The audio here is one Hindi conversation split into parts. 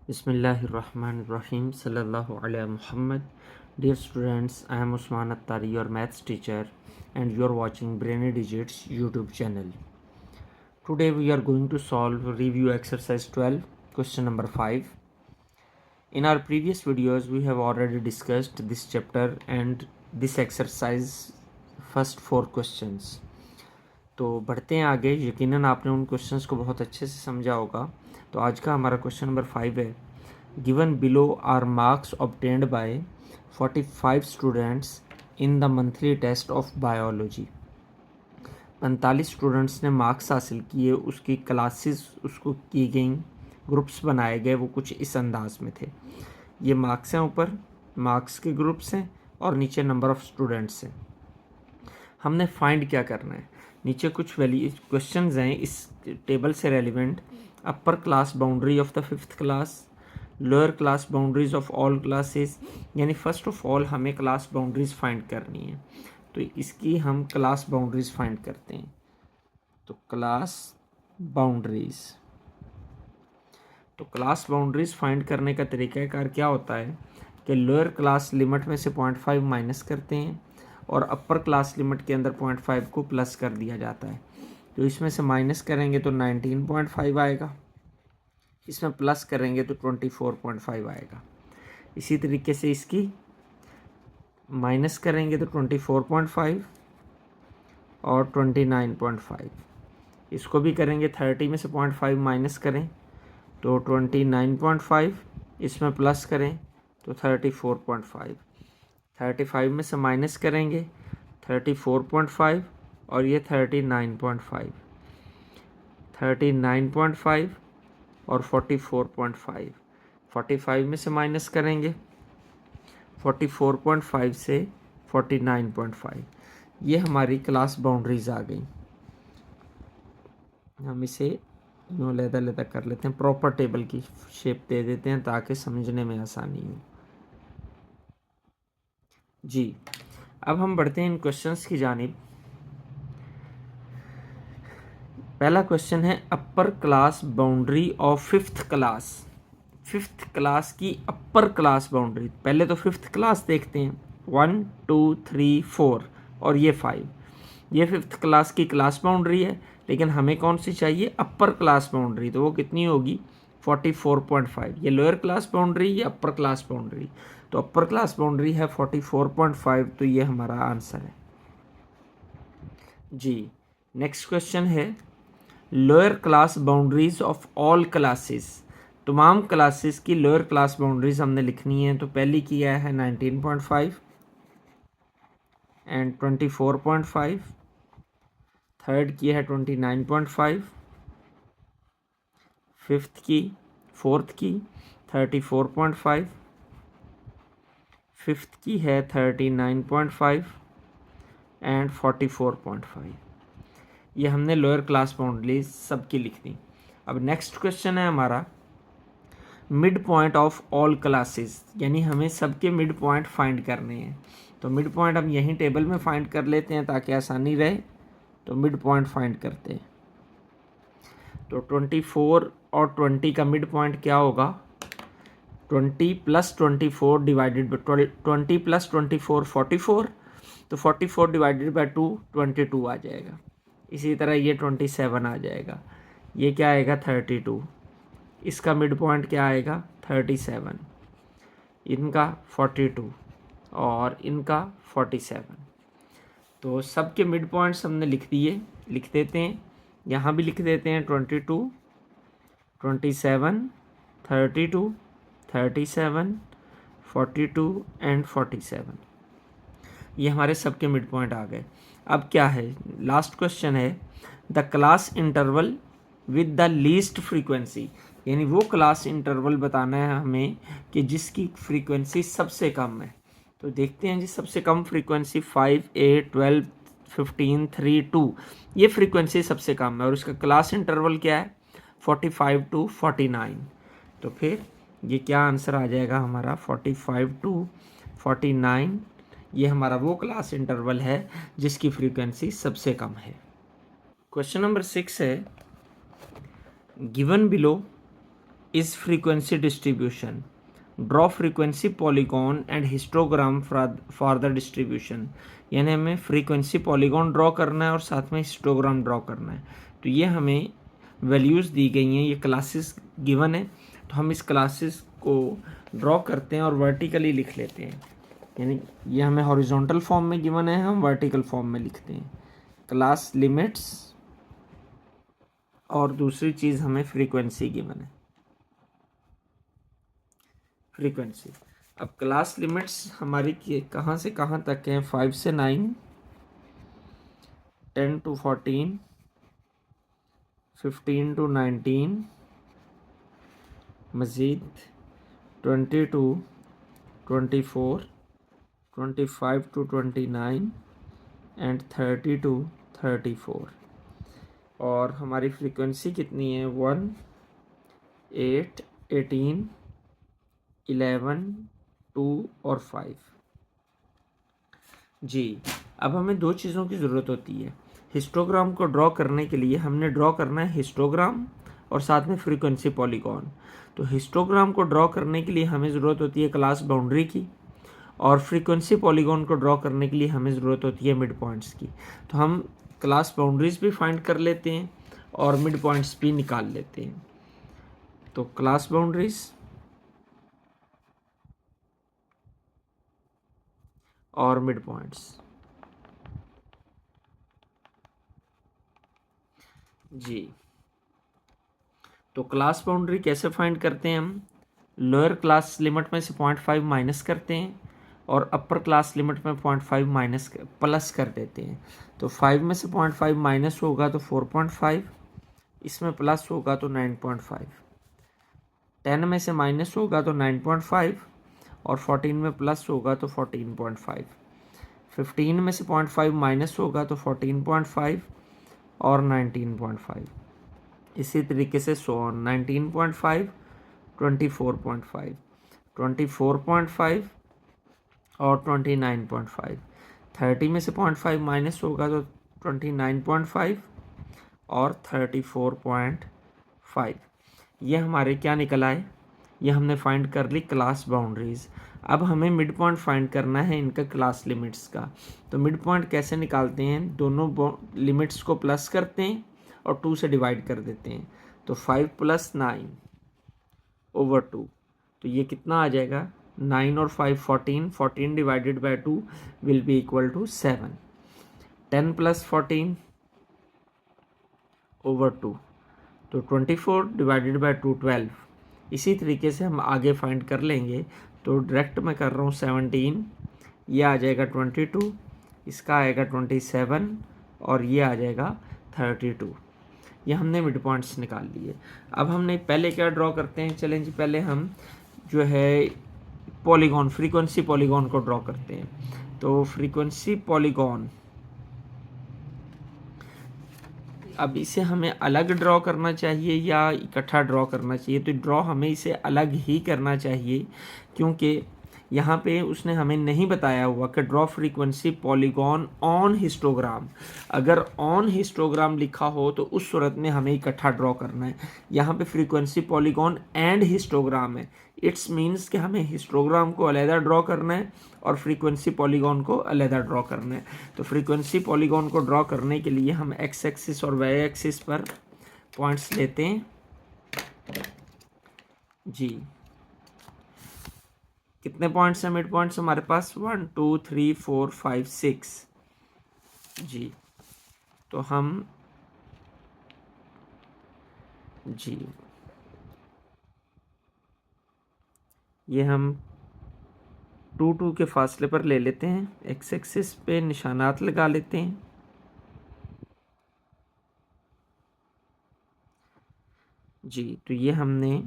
Bismillahirrahmanirrahim. Sallallahu ala Muhammad. Dear students, I am Usman Attari, your maths teacher, and you are watching Brainy Digits YouTube channel. Today we are going to solve review exercise 12, question number 5. In our previous videos, we have already discussed this chapter and this exercise first 4 questions. तो बढ़ते हैं आगे. यकीनन आपने उन क्वेश्चंस को बहुत अच्छे से समझा होगा. तो आज का हमारा क्वेश्चन नंबर 5 है. Given below are marks obtained by 45 students in the monthly test of biology. 45 students ने मार्क्स हासिल किए, उसकी क्लासेस उसको की गई, ग्रुप्स बनाए गए, वो कुछ इस अंदाज में थे. ये मार्क्स हैं, ऊपर मार्क्स के ग्रुप्स हैं और नीचे नंबर ऑफ़ स्टूडेंट्स हैं. हमने फाइंड क्या करना है. नीचे कुछ वैल्यू क्वेश्चंस हैं इस टेबल से relevant. Upper class boundary of the 5th class, lower class boundaries of all classes. यानी फर्स्ट ऑफ ऑल हमें क्लास बाउंड्रीज फाइंड करनी है. तो इसकी हम क्लास बाउंड्रीज फाइंड करते हैं. तो क्लास बाउंड्रीज फाइंड करने का तरीक़ाकार क्या होता है कि लोअर क्लास लिमिट में से 0.5 माइनस करते हैं और अपर क्लास लिमिट के अंदर 0.5 को प्लस कर दिया जाता है. तो इसमें से माइनस करेंगे तो 19.5 आएगा, इसमें प्लस करेंगे तो 24.5 आएगा. इसी तरीके से इसकी माइनस करेंगे तो 24.5 और 29.5. इसको भी करेंगे, 30 में से 0.5 माइनस करें तो 29.5, इसमें प्लस करें तो 34.5. 35 में से माइनस करेंगे 34.5 और ये 39.5, 39.5 और 44.5. 45 में से माइनस करेंगे 44.5 से 49.5. ये हमारी क्लास बाउंड्रीज आ गई. हम इसे यूँ लैदा कर लेते हैं, प्रॉपर टेबल की शेप दे देते हैं ताकि समझने में आसानी हो. जी, अब हम बढ़ते हैं इन क्वेश्चंस की जानिब. पहला क्वेश्चन है upper class boundary of 5th class. 5th class की अपर क्लास बाउंड्री. पहले तो 5th क्लास देखते हैं. 1 2 3 4 और ये 5. ये 5th क्लास की क्लास बाउंड्री है, लेकिन हमें कौन सी चाहिए? Upper class boundary. तो वो कितनी होगी? 44.5. ये लोअर क्लास बाउंड्री या अपर क्लास बाउंड्री? तो अपर क्लास बाउंड्री है 44.5. तो ये हमारा आंसर है. जी, नेक्स्ट क्वेश्चन है lower class boundaries of all classes. तमाम क्लासेस की लोअर क्लास बाउंड्रीज हमने लिखनी है. तो पहली की है 19.5 एंड 24.5. थर्ड की है 29.5. फोर्थ की 34.5. फिफ्थ की है 39.5 एंड 44.5. ये हमने लोअर क्लास बाउंड्रीज सबकी लिख दी. अब नेक्स्ट क्वेश्चन है हमारा mid point of all classes. यानी हमें सबके मिड पॉइंट फाइंड करने हैं. तो मिड पॉइंट हम यहीं टेबल में फाइंड कर लेते हैं ताकि आसानी रहे. तो मिड पॉइंट फाइंड करते हैं. तो 24 और 20 का मिड पॉइंट क्या होगा? 20 + 24 डिवाइडेड बाई 20 + 24 44. तो 44 डिवाइडेड बाई 2 22 आ जाएगा. इसी तरह ये 27 आ जाएगा. ये क्या आएगा? 32. इसका मिड पॉइंट क्या आएगा? 37. इनका 42 और इनका 47. तो सबके मिड पॉइंट्स हमने लिख दिए. लिख देते हैं, यहाँ भी लिख देते हैं 22, 27, 32, 37, 42 एंड 47. ये हमारे सबके मिड पॉइंट आ गए. अब क्या है? लास्ट क्वेश्चन है the class interval with the least frequency. यानी वो क्लास इंटरवल बताना है हमें कि जिसकी फ्रीक्वेंसी सबसे कम है. तो देखते हैं जी, सबसे कम फ्रीक्वेंसी 5, 8, 12, 15, 3, 2. ये फ्रीक्वेंसी सबसे कम है और उसका क्लास इंटरवल क्या है? 45 to 49. तो फिर ये क्या आंसर आ जाएगा हमारा? 45 to 49. ये हमारा वो क्लास इंटरवल है जिसकी फ्रीक्वेंसी सबसे कम है. क्वेश्चन नंबर 6 है given below is frequency distribution, draw frequency polygon and histogram for the distribution. यानी हमें फ्रीक्वेंसी पॉलीगॉन ड्रॉ करना है और साथ में हिस्टोग्राम ड्रॉ करना है। तो ये हमें वैल्यूज़ दी गई हैं, ये क्लासेस गिवन है, तो हम इस क्लासेस को ड्रॉ करते हैं और वर्टिकली लिख लेते हैं। यानी ये हमें हॉरिजॉन्टल फॉर्म में गिवन है, हम वर्टिकल फॉर्म में लिखते हैं क्लास लिमिट्स, और दूसरी चीज़ हमें फ्रीक्वेंसी गिवन है, फ्रीक्वेंसी। अब क्लास लिमिट्स हमारी कहाँ से कहाँ तक हैं? 5 से 9, 10 to 14, 15 to 19, मज़ीद 20 to 24, 25 to 29 एंड 30 to 34। और हमारी फ्रीक्वेंसी कितनी है? 1, 8, 18, 11, 2 और 5। जी, अब हमें दो चीज़ों की ज़रूरत होती है। हिस्टोग्राम को ड्रॉ करने के लिए हमने ड्रॉ करना है हिस्टोग्राम और साथ में फ्रीक्वेंसी पॉलीगॉन। तो हिस्टोग्राम को ड्रॉ करने के लिए हमें ज़रूरत होती है क्लास बाउंड्री की, और फ्रीक्वेंसी पॉलीगॉन को ड्रॉ करने के लिए हमें ज़रूरत होती है मिड पॉइंट्स की। तो हम क्लास बाउंड्रीज भी फाइंड कर लेते हैं और मिड पॉइंट्स भी निकाल लेते हैं। तो क्लास बाउंड्रीज और मिड पॉइंट्स। जी, तो क्लास बाउंड्री कैसे फाइंड करते हैं? हम लोअर क्लास लिमिट में से 0.5 माइनस करते हैं और अपर क्लास लिमिट में 0.5 माइनस प्लस कर देते हैं। तो 5 में से 0.5 माइनस होगा तो 4.5, इसमें प्लस होगा तो 9.5, 10 में से माइनस होगा तो 9.5 और 14 में प्लस होगा तो 14.5, 15 में से 0.5 माइनस होगा तो 14.5 और 19.5। इसी तरीके से 19.5, 24.5, 24.5 और 29.5। 30 में से 0.5 माइनस होगा तो 29.5 और 34.5। ये हमारे क्या निकल आए? ये हमने फाइंड कर ली क्लास बाउंड्रीज। अब हमें मिड पॉइंट फाइंड करना है इनका क्लास लिमिट्स का। तो मिड पॉइंट कैसे निकालते हैं? दोनों लिमिट्स को प्लस करते हैं और 2 से डिवाइड कर देते हैं। तो 5 + 9/2, तो ये कितना आ जाएगा? 9 और 5 14, 14 divided by 2 will be equal to 7। 10 + 14/2, तो 24 डिवाइडेड बाई 2 12। इसी तरीके से हम आगे फाइंड कर लेंगे। तो डायरेक्ट मैं कर रहा हूँ 17, ये आ जाएगा 22, इसका आएगा 27 और ये आ जाएगा 32। ये हमने मिड पॉइंट्स निकाल लिए। अब हमने पहले क्या ड्रॉ करते हैं? चलें जी, पहले हम जो है पॉलीगॉन, फ्रीक्वेंसी पॉलीगॉन को ड्रॉ करते हैं। तो फ्रीक्वेंसी पॉलीगॉन, अब इसे हमें अलग ड्रॉ करना चाहिए या इकट्ठा ड्रॉ करना चाहिए? तो ड्रॉ हमें इसे अलग ही करना चाहिए, क्योंकि यहाँ पे उसने हमें नहीं बताया हुआ कि draw frequency polygon on histogram. अगर ऑन हिस्टोग्राम लिखा हो तो उस सूरत में हमें इकट्ठा ड्रॉ करना है। यहाँ पे फ्रीक्वेंसी पॉलीगॉन एंड हिस्टोग्राम है। इट्स मीन्स कि हमें हिस्टोग्राम को अलहदा ड्रॉ करना है और फ्रीक्वेंसी पॉलीगॉन को अलहदा ड्रॉ करना है। तो फ्रीक्वेंसी पॉलीगॉन को ड्रॉ करने के लिए हम एक्स एक्सिस और वाई एक्सिस पर पॉइंट्स लेते हैं। जी, कितने पॉइंट्स हैं मिड पॉइंट्स हमारे पास? 1 2 3 4 5 6। जी, तो हम जी ये हम 2 2 के फासले पर ले लेते हैं, एक्स एक्सिस पे निशानात लगा लेते हैं। जी, तो ये हमने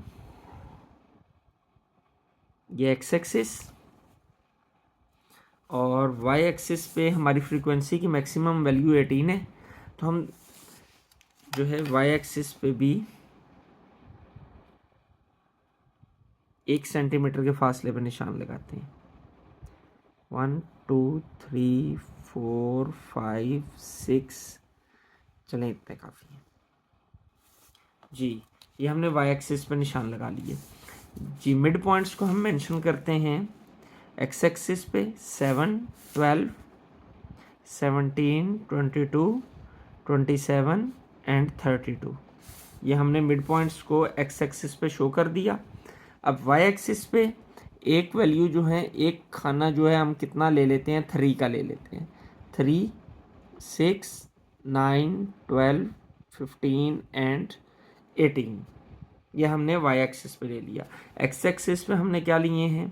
ये एक्स एक्सिस और वाई एक्सिस पे हमारी फ्रीक्वेंसी की मैक्सिमम वैल्यू 18 है। तो हम जो है वाई एक्सिस पे भी 1 सेंटीमीटर के फासले पर निशान लगाते हैं। 1 2 3 4 5 6, चलें इतने काफ़ी हैं। जी, ये हमने वाई एक्सिस पे निशान लगा लिए जी। मिड पॉइंट्स को हम मेंशन करते हैं एक्स एक्सिस पे 7, 12, 17, 22, 27 एंड 32। ये हमने मिड पॉइंट्स को एक्स एक्सिस पे शो कर दिया। अब वाई एक्सिस पे एक वैल्यू जो है, एक खाना जो है हम कितना ले लेते हैं, 3 का ले लेते हैं। 3, 6, 9, 12, 15 एंड 18। ये हमने वाई एक्सिस पे ले लिया। एक्स एक्सिस पे हमने क्या लिए हैं,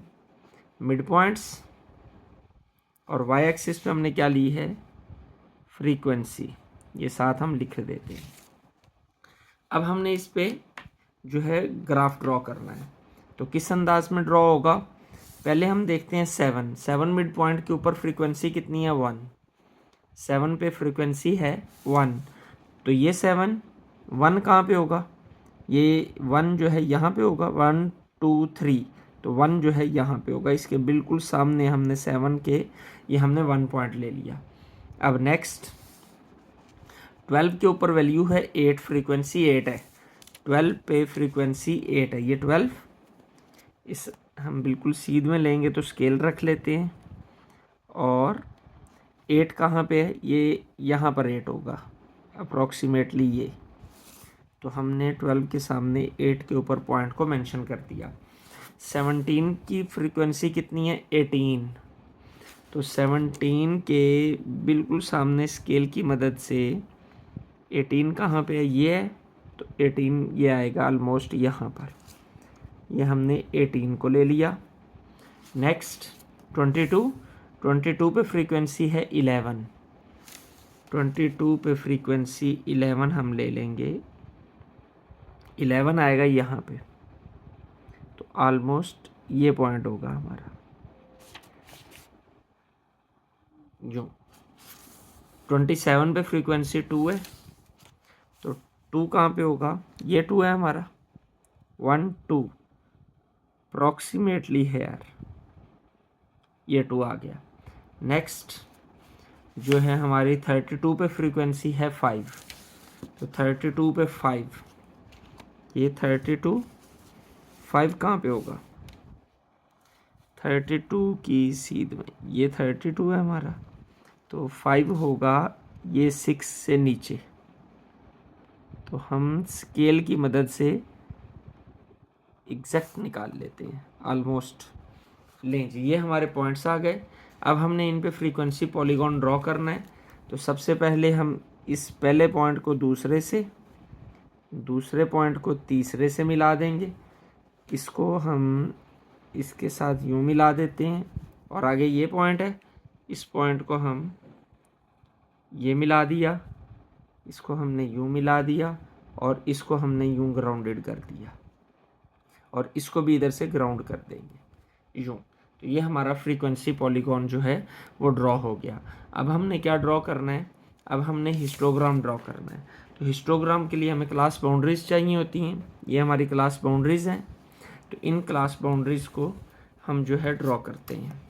मिड पॉइंट्स, और वाई एक्सिस पे हमने क्या ली है, फ्रीक्वेंसी। ये साथ हम लिख देते हैं। अब हमने इस पे जो है ग्राफ ड्रॉ करना है, तो किस अंदाज में ड्रॉ होगा, पहले हम देखते हैं 7 मिड पॉइंट के ऊपर फ्रीक्वेंसी कितनी है, 1। 7 पे फ्रीक्वेंसी है 1, तो ये 1 कहाँ पे होगा, ये 1 जो है यहाँ पे होगा, 1, 2, 3, तो 1 जो है यहाँ पे होगा, इसके बिल्कुल सामने हमने 7 के ये हमने 1 पॉइंट ले लिया। अब नेक्स्ट 12 के ऊपर वैल्यू है 8, फ्रीक्वेंसी 8 है, 12 पे फ्रीक्वेंसी 8 है, ये 12 इस हम बिल्कुल सीध में लेंगे तो स्केल रख लेते हैं, और 8 कहाँ पे है, ये यहाँ पर 8 होगा अप्रॉक्सीमेटली ये, तो हमने 12 के सामने 8 के ऊपर पॉइंट को मेंशन कर दिया। 17 की फ्रीक्वेंसी कितनी है, 18, तो 17 के बिल्कुल सामने स्केल की मदद से 18 कहाँ पे है, ये है, तो 18 ये आएगा ऑलमोस्ट यहाँ पर, ये हमने 18 को ले लिया। नेक्स्ट 22 पे फ्रीक्वेंसी है 11, 22 पे फ्रीक्वेंसी 11 हम ले लेंगे, 11 आएगा यहाँ पे, तो ऑलमोस्ट ये पॉइंट होगा हमारा जो। 27 पे फ्रीक्वेंसी 2 है, तो 2 कहाँ पे होगा, ये 2 है हमारा, 1, 2 अप्रॉक्सीमेटली है यार, ये 2 आ गया। नेक्स्ट जो है हमारी 32 पे फ्रीक्वेंसी है 5, तो 32 पे 5, ये 32, 5 कहाँ पे होगा, 32 की सीध में, ये 32 है हमारा, तो 5 होगा ये 6 से नीचे, तो हम स्केल की मदद से एग्जैक्ट निकाल लेते हैं ऑलमोस्ट। लें जी, ये हमारे पॉइंट्स आ गए। अब हमने इन पे फ्रीक्वेंसी पॉलीगॉन ड्रॉ करना है, तो सबसे पहले हम इस पहले पॉइंट को दूसरे से, दूसरे पॉइंट को तीसरे से मिला देंगे, इसको हम इसके साथ यूँ मिला देते हैं, और आगे ये पॉइंट है, इस पॉइंट को हम ये मिला दिया, इसको हमने यूँ मिला दिया, और इसको हमने यूँ ग्राउंडेड कर दिया, और इसको भी इधर से ग्राउंड कर देंगे यूँ। तो ये हमारा फ्रीक्वेंसी पॉलीगॉन जो है वो ड्रॉ हो गया। अब हमने क्या ड्रॉ करना है, अब हमने हिस्टोग्राम ड्रॉ करना है। तो हिस्टोग्राम के लिए हमें क्लास बाउंड्रीज चाहिए होती हैं, ये हमारी क्लास बाउंड्रीज हैं, तो इन क्लास बाउंड्रीज को हम जो है ड्रॉ करते हैं।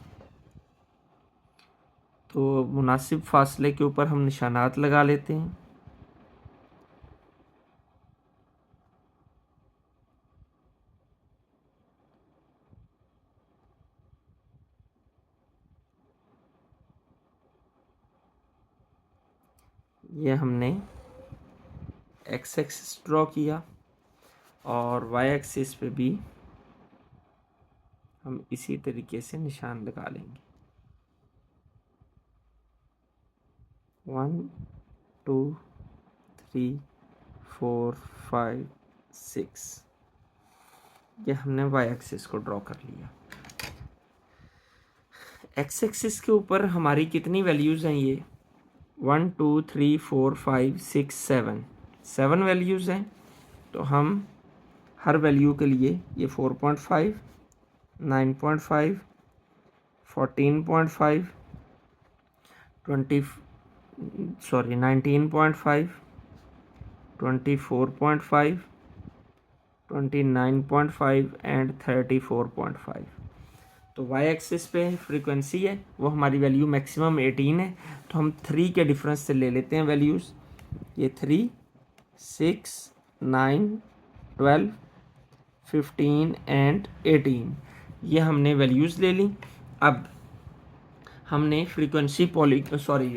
तो मुनासिब फासले के ऊपर हम निशानात लगा लेते हैं। ये हमने एक्स एक्सिस ड्रॉ किया, और वाई एक्सिस पे भी हम इसी तरीके से निशान लगा लेंगे। 1, 2, 3, 4, 5, 6, ये हमने वाई एक्सिस को ड्रॉ कर लिया। एक्स एक्सिस के ऊपर हमारी कितनी वैल्यूज़ हैं, ये 1, 2, 3, 4, 5, 6, 7 वैल्यूज़ हैं। तो हम हर वैल्यू के लिए ये 4.5, 9.5, 14.5, 19.5, 24.5, 29.5 एंड 34.5। तो वाई एक्सिस पे फ्रीक्वेंसी है, वो हमारी वैल्यू मैक्सिमम 18 है, तो हम 3 के डिफरेंस से ले लेते हैं वैल्यूज़, ये 3, 6, 9, 12, 15 एंड 18, ये हमने वैल्यूज़ ले ली। अब हमने फ्रीक्वेंसी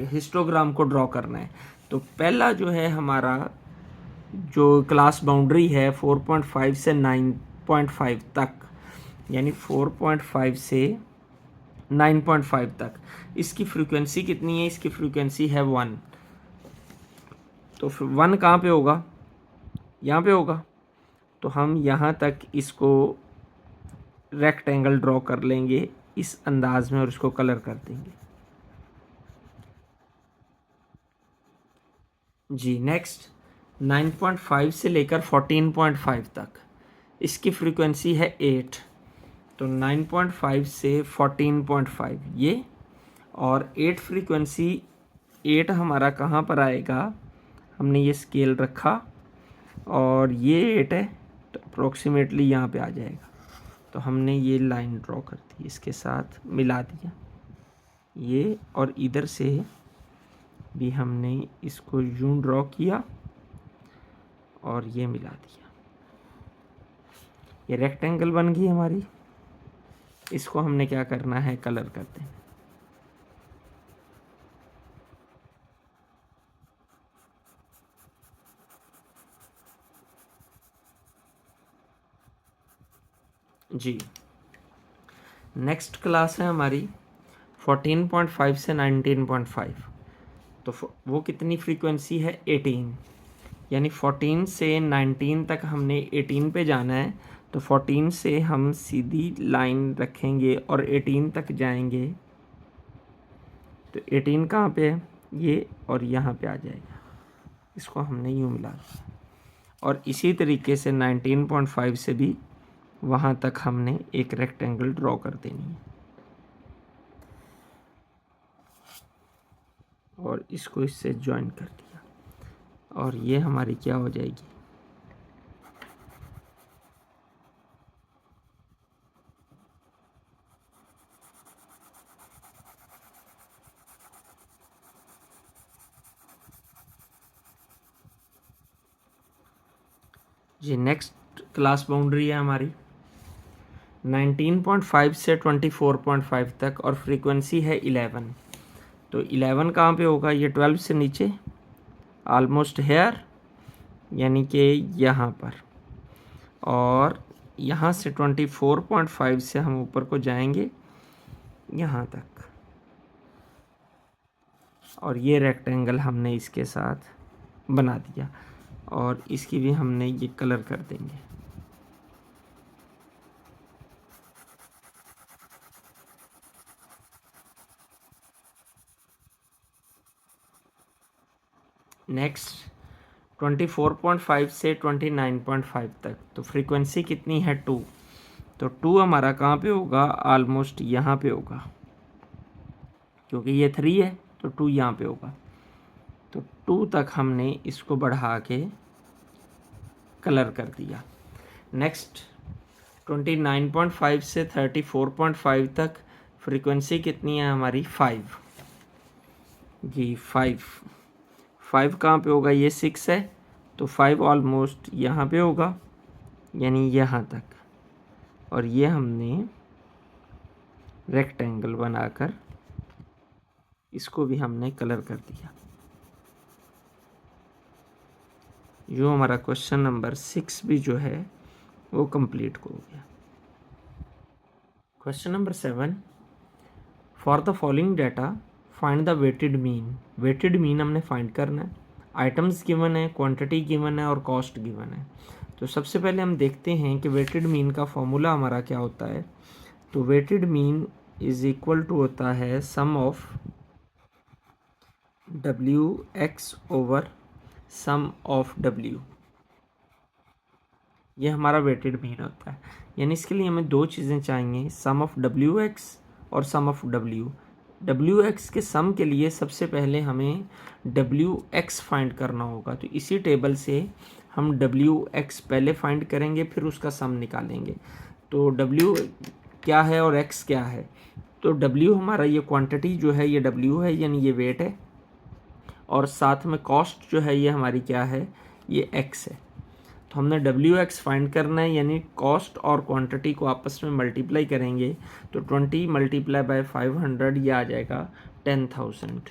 हिस्टोग्राम को ड्रॉ करना है। तो पहला जो है हमारा जो क्लास बाउंड्री है 4.5 से 9.5 तक, यानी 4.5 से 9.5 तक, इसकी फ्रीक्वेंसी कितनी है? इसकी फ्रीक्वेंसी है 1। तो 1 कहाँ पे होगा? यहाँ पे होगा। तो हम यहाँ तक इसको रेक्टेंगल ड्रॉ कर लेंगे इस अंदाज में और इसको कलर कर देंगे। जी नेक्स्ट 9.5 से लेकर 14.5 तक, इसकी फ्रीक्वेंसी है 8। तो 9.5 से 14.5 ये, और 8 फ्रीक्वेंसी 8 हमारा कहाँ पर आएगा? हमने ये स्केल रखा और ये 8 है, तो अप्रोक्सीमेटली यहाँ पे आ जाएगा। तो हमने ये लाइन ड्रॉ कर दी, इसके साथ मिला दिया ये, और इधर से भी हमने इसको यूं ड्रॉ किया और ये मिला दिया। ये रेक्टेंगल बन गई हमारी। इसको हमने क्या करना है? कलर करते हैं। जी नेक्स्ट क्लास है हमारी 14.5 से 19.5। तो वो कितनी फ्रीक्वेंसी है? 18, यानी 14 से 19 तक हमने 18 पे जाना है। तो 14 से हम सीधी लाइन रखेंगे और 18 तक जाएंगे। तो 18 कहाँ पे है? ये, और यहाँ पे आ जाएगा। इसको हमने यूँ मिला दिया। और इसी तरीके से 19.5 से भी वहाँ तक हमने एक रेक्टेंगल ड्रॉ कर देनी है और इसको इससे ज्वाइन कर दिया, और ये हमारी क्या हो जाएगी? जी नेक्स्ट क्लास बाउंड्री है हमारी 19.5 से 24.5 तक, और फ्रीक्वेंसी है 11। तो 11 कहाँ पे होगा? ये 12 से नीचे, ऑलमोस्ट हेयर, यानी कि यहाँ पर। और यहाँ से 24.5 से हम ऊपर को जाएंगे यहाँ तक, और ये रेक्टेंगल हमने इसके साथ बना दिया, और इसकी भी हमने ये कलर कर देंगे। नेक्स्ट 24.5 से 29.5 तक, तो फ्रीक्वेंसी कितनी है? 2। तो 2 हमारा कहाँ पे होगा? ऑलमोस्ट यहाँ पे होगा, क्योंकि ये 3 है तो 2 यहाँ पे होगा। तो 2 तक हमने इसको बढ़ा के कलर कर दिया। नेक्स्ट 29.5 से 34.5 तक, फ्रीक्वेंसी कितनी है हमारी? 5। जी 5 कहाँ पे होगा? ये 6 है, तो 5 ऑलमोस्ट यहाँ पे होगा, यानी यहाँ तक। और ये हमने रेक्टेंगल बनाकर इसको भी हमने कलर कर दिया। जो हमारा क्वेश्चन नंबर 6 भी जो है वो कंप्लीट हो गया। Question number 7, for the following data find the weighted mean. Weighted mean हमने फाइंड करना है। आइटम्स गिवन है, क्वांटिटी गिवन है और कॉस्ट गिवन है। तो सबसे पहले हम देखते हैं कि वेटेड मीन का फॉर्मूला हमारा क्या होता है। तो weighted mean is equal to होता है sum of WX over sum of W। ये हमारा वेटेड मीन होता है। यानी इसके लिए हमें दो चीज़ें चाहिए, सम ऑफ WX और सम ऑफ W। WX के सम के लिए सबसे पहले हमें WX फाइंड करना होगा। तो इसी टेबल से हम WX पहले फाइंड करेंगे, फिर उसका सम निकालेंगे। तो W क्या है और X क्या है? तो W हमारा ये क्वांटिटी जो है ये W है, यानी ये वेट है, और साथ में कॉस्ट जो है ये हमारी क्या है? ये X है। तो हमने WX फाइंड करना है, यानी कॉस्ट और क्वांटिटी को आपस में मल्टीप्लाई करेंगे तो 20 मल्टीप्लाई बाय 500 ये आ जाएगा 10,000।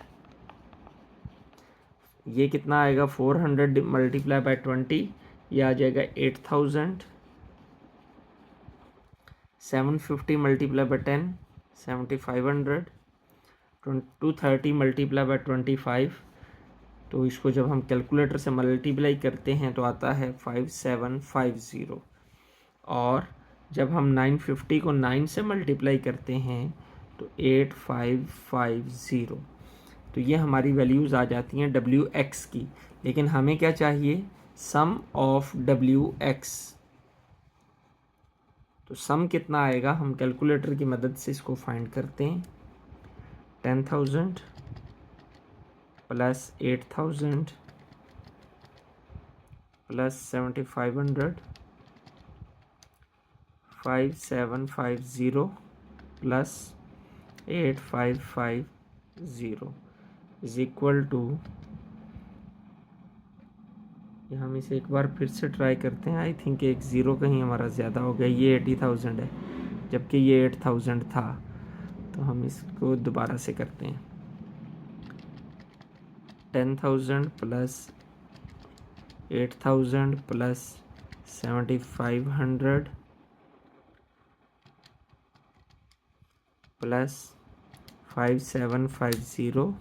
ये कितना आएगा 400 मल्टीप्लाई बाय 20 ये आ जाएगा 8,000। 750 मल्टीप्लाई बाय 10 7,500। 230 मल्टीप्लाई बाय 25 तो इसको जब हम कैलकुलेटर से मल्टीप्लाई करते हैं तो आता है 5750। और जब हम 950 को 9 से मल्टीप्लाई करते हैं तो 8550। तो ये हमारी वैल्यूज़ आ जाती हैं WX की। लेकिन हमें क्या चाहिए, सम ऑफ WX। तो सम कितना आएगा, हम कैलकुलेटर की मदद से इसको फाइंड करते हैं। 10,000 plus 8,000 plus 7,500 5750 plus 8550 is equal to, हम इसे एक बार फिर से ट्राई करते हैं। आई थिंक एक ज़ीरो कहीं हमारा ज़्यादा हो गया, ये 80,000 है जबकि ये 8,000 था। तो हम इसको दोबारा से करते हैं। 10,000 प्लस 8,000 प्लस 7,500 प्लस 5750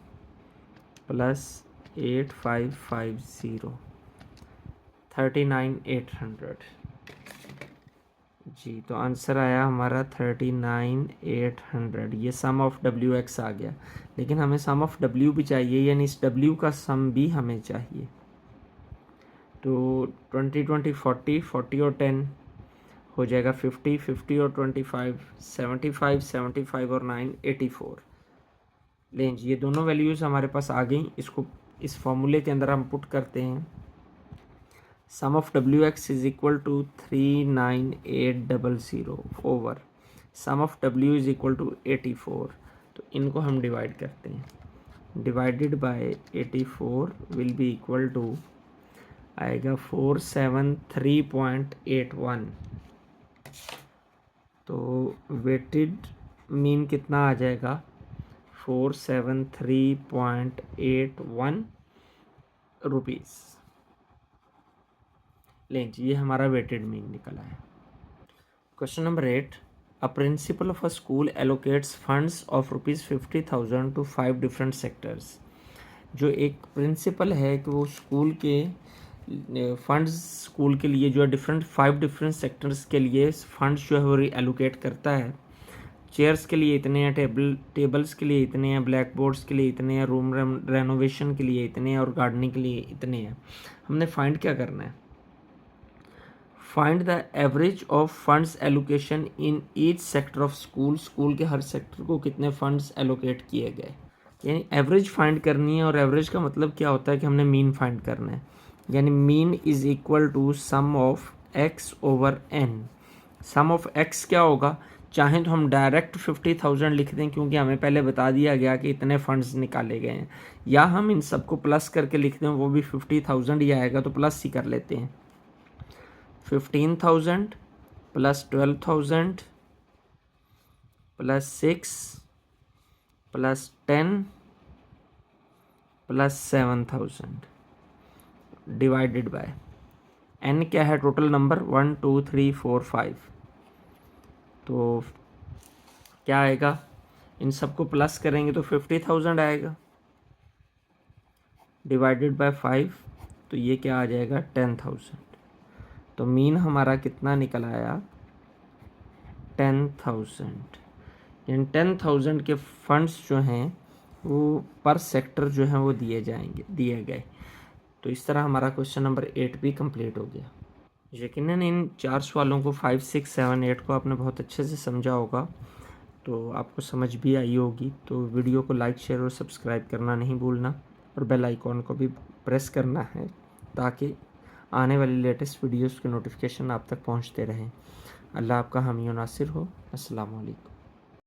प्लस 8550 39,800। जी, तो आंसर आया हमारा 39,800। ये सम ऑफ WX आ गया। लेकिन हमें सम ऑफ W भी चाहिए, यानी इस W का सम भी हमें चाहिए। तो 20 20 40 40 और 10 हो जाएगा 50 50 और 25 75 75 और 9 84। लें जी, ये दोनों वैल्यूज़ हमारे पास आ गई। इसको इस फॉर्मूले के अंदर हम पुट करते हैं। Sum of WX is equal to 39800 over sum of W is equal to 84। तो इनको हम डिवाइड करते हैं। Divided by 84 will be equal to आएगा 473.81। तो वेटेड मीन कितना आ जाएगा 473.81 रुपीज़। लें जी, ये हमारा वेटेड मीन निकला है। Question number 8, a principal of a school allocates funds of ₹50,000 to 5 different sectors. जो एक प्रिंसिपल है कि वो स्कूल के फंड्स स्कूल के लिए जो है 5 डिफरेंट सेक्टर्स के लिए फंड्स जो है वो एलोकेट करता है। चेयर्स के लिए इतने हैं, टेबल्स के लिए इतने हैं, ब्लैक बोर्ड्स के लिए इतने हैं, रूम रेनोवेशन के लिए इतने हैं और गार्डनिंग के लिए इतने हैं। हमने फाइंड क्या करना है, find the average of funds allocation in each sector of school. School के हर सेक्टर को कितने फंड्स एलोकेट किए गए, यानी एवरेज फाइंड करनी है। और एवरेज का मतलब क्या होता है कि हमने मीन फाइंड करना है, यानी mean is equal to sum of x over n। Sum of x क्या होगा, चाहें तो हम डायरेक्ट 50,000 लिख दें क्योंकि हमें पहले बता दिया गया कि इतने फंड्स निकाले गए हैं, या हम इन सबको प्लस करके लिख दें, वो भी 50,000 ही आएगा तो प्लस ही कर लेते हैं। 15,000 plus 12,000 plus 6 plus 10 plus 7,000 divided by n क्या है, टोटल नंबर 1 2 3 4 5। तो क्या आएगा, इन सबको प्लस करेंगे तो 50,000 आएगा डिवाइडेड बाय 5। तो ये क्या आ जाएगा 10,000। तो मीन हमारा कितना निकल आया 10,000। यानी 10,000 के फंड्स जो हैं वो पर सेक्टर जो हैं वो दिए गए। तो इस तरह हमारा क्वेश्चन नंबर 8 भी कंप्लीट हो गया। यकीनन इन 4 सवालों को 5 6 7 8 को आपने बहुत अच्छे से समझा होगा, तो आपको समझ भी आई होगी। तो वीडियो को लाइक शेयर और सब्सक्राइब करना नहीं भूलना, और बेल आइकॉन को भी प्रेस करना है ताकि आने वाली लेटेस्ट वीडियोस के नोटिफिकेशन आप तक पहुंचते रहें। अल्लाह आपका हामी और नासिर हो। अस्सलाम वालेकुम।